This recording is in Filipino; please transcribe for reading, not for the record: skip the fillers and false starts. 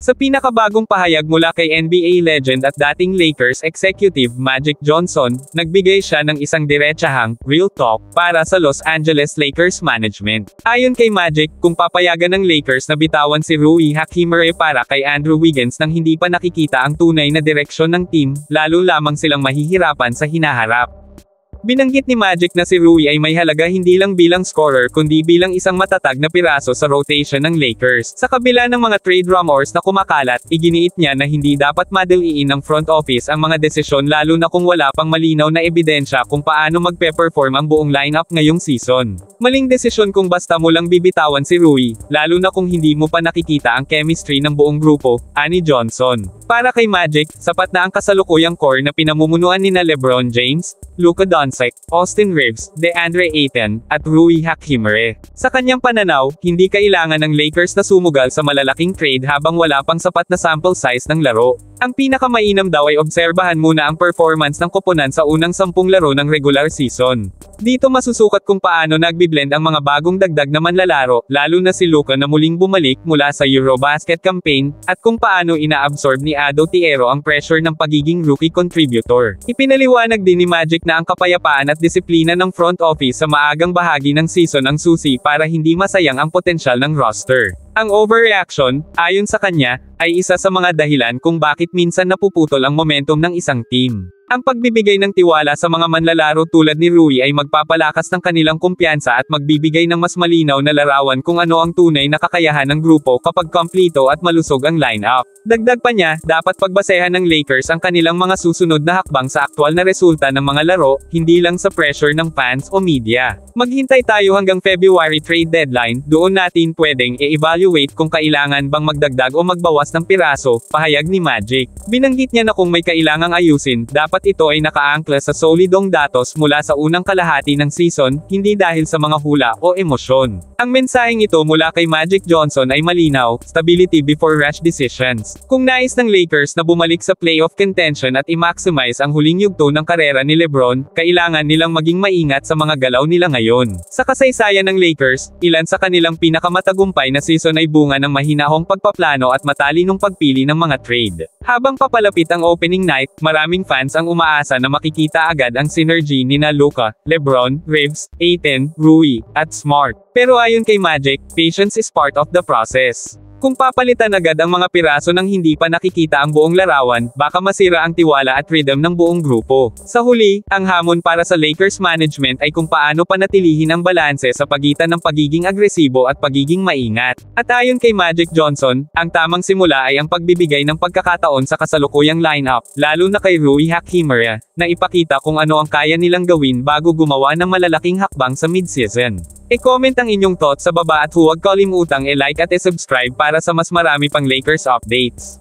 Sa pinakabagong pahayag mula kay NBA legend at dating Lakers executive Magic Johnson, nagbigay siya ng isang diretsahang, real talk, para sa Los Angeles Lakers management. Ayon kay Magic, kung papayagan ng Lakers na bitawan si Rui Hachimura para kay Andrew Wiggins nang hindi pa nakikita ang tunay na direksyon ng team, lalo lamang silang mahihirapan sa hinaharap. Binanggit ni Magic na si Rui ay may halaga hindi lang bilang scorer kundi bilang isang matatag na piraso sa rotation ng Lakers. Sa kabila ng mga trade rumors na kumakalat, iginiit niya na hindi dapat madaliin ng front office ang mga desisyon lalo na kung wala pang malinaw na ebidensya kung paano magpe-perform ang buong lineup ngayong season. Maling desisyon kung basta mo lang bibitawan si Rui, lalo na kung hindi mo pa nakikita ang chemistry ng buong grupo, ani Johnson. Para kay Magic, sapat na ang kasalukuyang core na pinamumunuan nina LeBron James, Luka Doncic, Austin Reeves, DeAndre Ayton, at Rui Hachimura. Sa kanyang pananaw, hindi kailangan ng Lakers na sumugal sa malalaking trade habang wala pang sapat na sample size ng laro. Ang pinakamainam daw ay obserbahan muna ang performance ng koponan sa unang 10 laro ng regular season. Dito masusukat kung paano nagbiblend ang mga bagong dagdag na manlalaro, lalo na si Luka na muling bumalik mula sa Eurobasket campaign, at kung paano inaabsorb ni Ado Tiero ang pressure ng pagiging rookie contributor. Ipinaliwanag din ni Magic na ang kapayapaan at disiplina ng front office sa maagang bahagi ng season ang susi para hindi masayang ang potensyal ng roster. Ang overreaction, ayon sa kanya, ay isa sa mga dahilan kung bakit minsan napuputol ang momentum ng isang team. Ang pagbibigay ng tiwala sa mga manlalaro tulad ni Rui ay magpapalakas ng kanilang kumpiyansa at magbibigay ng mas malinaw na larawan kung ano ang tunay na kakayahan ng grupo kapag kompleto at malusog ang lineup. Dagdag pa niya, dapat pagbasehan ng Lakers ang kanilang mga susunod na hakbang sa aktwal na resulta ng mga laro, hindi lang sa pressure ng fans o media. Maghintay tayo hanggang February trade deadline, doon natin pwedeng i-evaluate kung kailangan bang magdagdag o magbawas ng piraso, pahayag ni Magic. Binanggit niya na kung may kailangang ayusin, dapat ito ay nakaangkla sa solidong datos mula sa unang kalahati ng season, hindi dahil sa mga hula o emosyon. Ang mensaheng ito mula kay Magic Johnson ay malinaw, stability before rash decisions. Kung nais ng Lakers na bumalik sa playoff contention at i-maximize ang huling yugto ng karera ni LeBron, kailangan nilang maging maingat sa mga galaw nila ngayon. Sa kasaysayan ng Lakers, ilan sa kanilang pinakamatagumpay na season ay bunga ng mahinahong pagpaplano at matalinong pagpili ng mga trade. Habang papalapit ang opening night, maraming fans ang umaasa na makikita agad ang synergy nina Luka, LeBron, Reeves, Ayton, Rui, at Smart. Pero ayon kay Magic, patience is part of the process. Kung papalitan agad ang mga piraso nang hindi pa nakikita ang buong larawan, baka masira ang tiwala at rhythm ng buong grupo. Sa huli, ang hamon para sa Lakers management ay kung paano panatilihin ang balanse sa pagitan ng pagiging agresibo at pagiging maingat. At ayon kay Magic Johnson, ang tamang simula ay ang pagbibigay ng pagkakataon sa kasalukuyang lineup, lalo na kay Rui Hachimura, na ipakita kung ano ang kaya nilang gawin bago gumawa ng malalaking hakbang sa mid-season. I-comment ang inyong thoughts sa baba at huwag kalimutang i-like at i-subscribe para sa mas marami pang Lakers updates.